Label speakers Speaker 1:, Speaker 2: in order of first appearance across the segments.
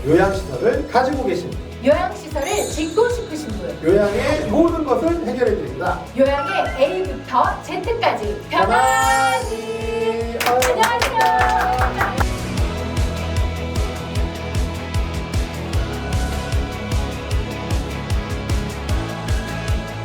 Speaker 1: 요양시설을 가지고 계신 분,
Speaker 2: 요양시설을 짓고 싶으신 분,
Speaker 1: 요양의 모든 것을 해결해 드립니다.
Speaker 2: 요양의 A부터 Z까지 편안히. 안녕하세요.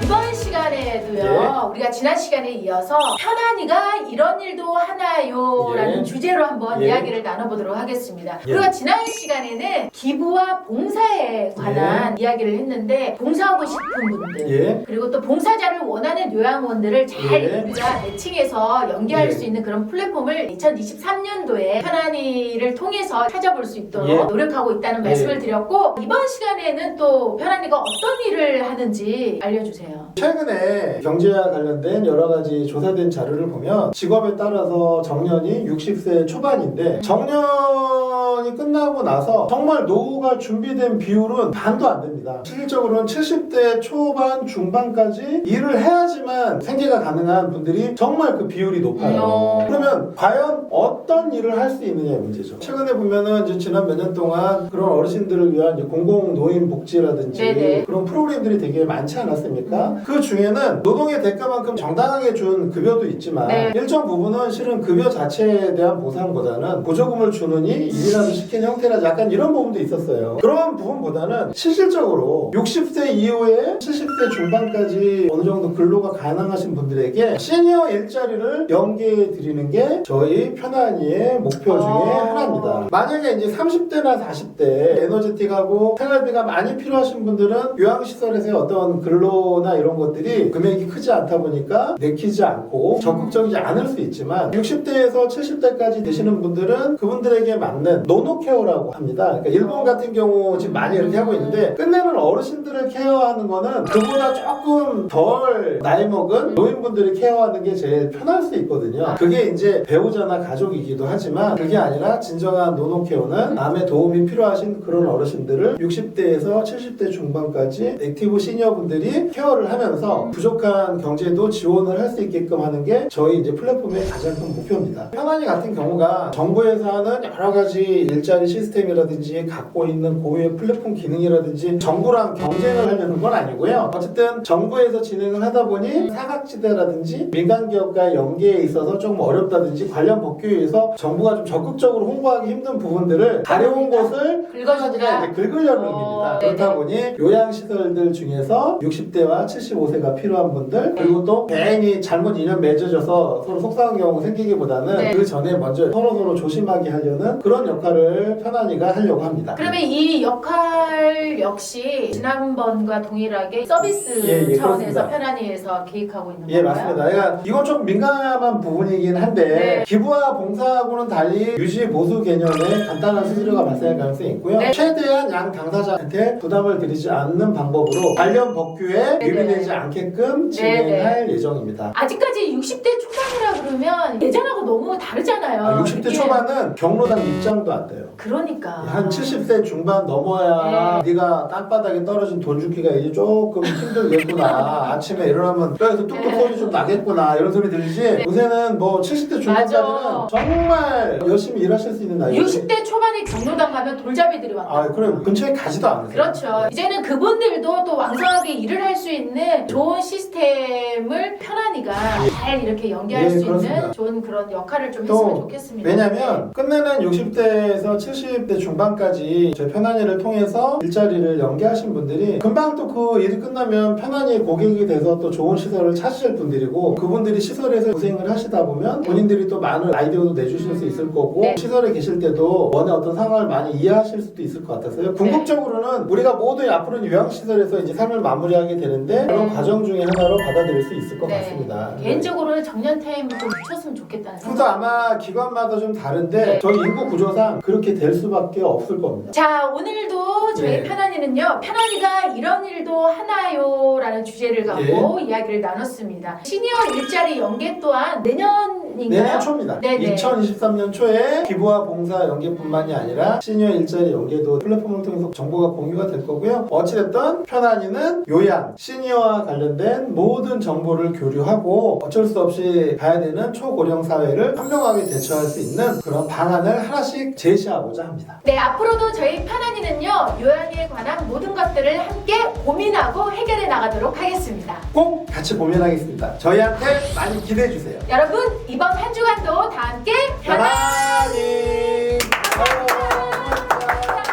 Speaker 2: 이번 시간에도요, 우리가 지난 시간에 이어서 편안이가 이런 일도 하나요? 라는 주제로 한번 이야기를 나눠보도록 하겠습니다. 우리가 지난 시간에는 기부와 봉사에 관한 이야기를 했는데, 봉사하고 싶은 분들, 그리고 또 봉사자를 원하는 요양원들을 잘 우리가 매칭해서 연계할 수 있는 그런 플랫폼을 2023년도에 편안이를 통해서 찾아볼 수 있도록 노력하고 있다는 말씀을 드렸고, 이번 시간에는 또 편안이가 어떤 일을 하는지 알려주세요.
Speaker 1: 최근에 경제와 관련된 여러 가지 조사된 자료를 보면 직업에 따라서 정년이 60세 초반인데 정년이 끝나고 나서 정말 노후가 준비된 비율은 반도 안 됩니다. 실질적으로는 70대 초반 중반까지 일을 해야지만 생계가 가능한 분들이 정말 그 비율이 높아요. 그러면 과연 어떤 일을 할 수 있느냐의 문제죠. 최근에 보면은 이제 지난 몇 년 동안 그런 어르신들을 위한 이제 공공노인복지라든지 그런 프로그램들이 되게 많지 않았습니까? 그 중에는 노동의 대가만큼 정당하게 준 급여도 있지만 일정 부분은 실은 급여 자체에 대한 보상보다는 보조금을 주느니 일이라도 시키는 형태라든지 약간 이런 부분도 있었어요. 그런 부분보다는 실질적으로 60세 이후에 70세 중반까지 어느 정도 근로가 가능하신 분들에게 시니어 일자리를 연계해 드리는 게 저희 편안이의 목표 중에 하나입니다. 만약에 이제 30대나 40대 에너제틱하고 생활비가 많이 필요하신 분들은 요양시설에서의 어떤 근로나 이런 것들이 금액이 크지 않다 보니까 내키지 않고 적극적이지 않을 수 있지만 60대에서 70대까지 되시는 분들은 그분들에게 맞는 노노케어라고 합니다. 그러니까 일본 같은 경우 지금 많이 이렇게 하고 있는데 끝내는 어르신들을 케어하는 거는 그보다 조금 덜 나이 먹은 노인분들을 케어하는 게 제일 편할 수 있거든요. 그게 이제 배우자나 가족이기도 하지만 그게 아니라 진정한 노노케어는 남의 도움이 필요하신 그런 어르신들을 60대에서 70대 중반까지 액티브 시니어분들이 케어를 하면서 부족한 경제도 지원을 할 수 있게끔 하는 게 저희 이제 플랫폼의 가장 큰 목표입니다. 편안이 같은 경우가 정부에서 하는 여러 가지 일자리 시스템이라든지 갖고 있는 고유의 플랫폼 기능이라든지 정부랑 경쟁을 하려는 건 아니고요. 어쨌든 정부에서 진행을 하다 보니 사각지대라든지 민간 기업과의 연계에 있어서 조금 어렵다든지 관련 법규에 의해서 정부가 좀 적극적으로 홍보하기 힘든 부분들을 가려운 곳을
Speaker 2: 긁어주라.
Speaker 1: 긁으려는 겁니다. 그렇다 보니 요양시설들 중에서 60대와 75세가 필요한 분들 그리고 또 괜히 잘못 인연 맺어져서 서로 속상한 경우가 생기기보다는 그 전에 먼저 서로 조심하게 하려는 그런 역할을 편안이가 하려고 합니다.
Speaker 2: 그러면 이 역할 역시 지난번과 동일하게 서비스 차원에서 편안이에서 계획하고 있는 건가요?
Speaker 1: 맞습니다. 그러니까 이건 좀 민감한 부분이긴 한데 기부와 봉사하고는 달리 유지 보수 개념의 간단한 수수료가 발생할 가능성이 있고요. 최대한 양 당사자한테 부담을 드리지 않는 방법으로 관련 법규에 위배되지 않게끔 진행할 예정입니다.
Speaker 2: 아직까지 60대 초반이라 그러면 예전하고 너무 다르잖아요.
Speaker 1: 60대 초반은 경로당 입장도 안 돼요.
Speaker 2: 그러니까
Speaker 1: 한 70세 중반 넘어야 네가 땅바닥에 떨어진 돈 주기가 이제 조금 힘들겠구나. 아침에 일어나면 뼈에서 뚝뚝 소리 좀 나겠구나 이런 소리 들리지. 요새는 뭐 70대 중반까지는 정말 열심히 일하실 수 있는 나이거든요.
Speaker 2: 60대 초반에 경로당 가면 돌잡이들이 왔다.
Speaker 1: 그래 근처에 가지도 않으세요.
Speaker 2: 그렇죠. 이제는 그분들도 또 왕성하게 일을 할 수 있는 좋은 시스템을 편안이가 잘 이렇게 연계할 수 있는 좋은 그런 역할을 좀 했으면 좋겠습니다.
Speaker 1: 왜냐면 끝내는 60대에서 70대 중반까지 저희 편안이를 통해서 일자리를 연계하신 분들이 금방 또 그 일이 끝나면 편안히 고객이 돼서 또 좋은 시설을 찾으실 분들이고 그분들이 시설에서 고생을 하시다 보면 본인들이 또 많은 아이디어도 내주실 수 있을 거고 시설에 계실 때도 원의 어떤 상황을 많이 이해하실 수도 있을 것 같아서요. 궁극적으로는 우리가 모두 앞으로는 요양시설에서 이제 삶을 마무리하게 되는데 그런 과정 중에 하나로 받아들일 수 있을 것 같습니다.
Speaker 2: 개인적으로는 정년 타임을 좀 붙였으면 좋겠다는 생각.
Speaker 1: 그것도 아마 기관마다 좀 다른데 저희 인구 구조상 그렇게 될 수밖에 없을 겁니다.
Speaker 2: 자, 오늘도 저희
Speaker 1: 예.
Speaker 2: 편안이는요, 편안이가 이런 일도 하나요? 라는 주제를 갖고 이야기를 나눴습니다. 시니어 일자리 연계 또한 내년인가요?
Speaker 1: 내년 초입니다.
Speaker 2: 네네.
Speaker 1: 2023년 초에 기부와 봉사 연계뿐만이 아니라 시니어 일자리 연계도 플랫폼을 통해서 정보가 공유가 될 거고요. 어찌됐든 편안이는 요양, 시니어와 관련된 모든 정보를 교류하고 어쩔 수 없이 가야 되는 초고령 사회를 현명하게 대처할 수 있는 그런 방안을 하나씩 제시하고자 합니다.
Speaker 2: 네, 앞으로도 저희 편안이는요, 요양에 관한 모든 것들을 함께 고민하고 해결해 나가도록 하겠습니다.
Speaker 1: 꼭 같이 고민하겠습니다. 저희한테 많이 기대해 주세요.
Speaker 2: 여러분, 이번 한 주간도 다 함께 편안!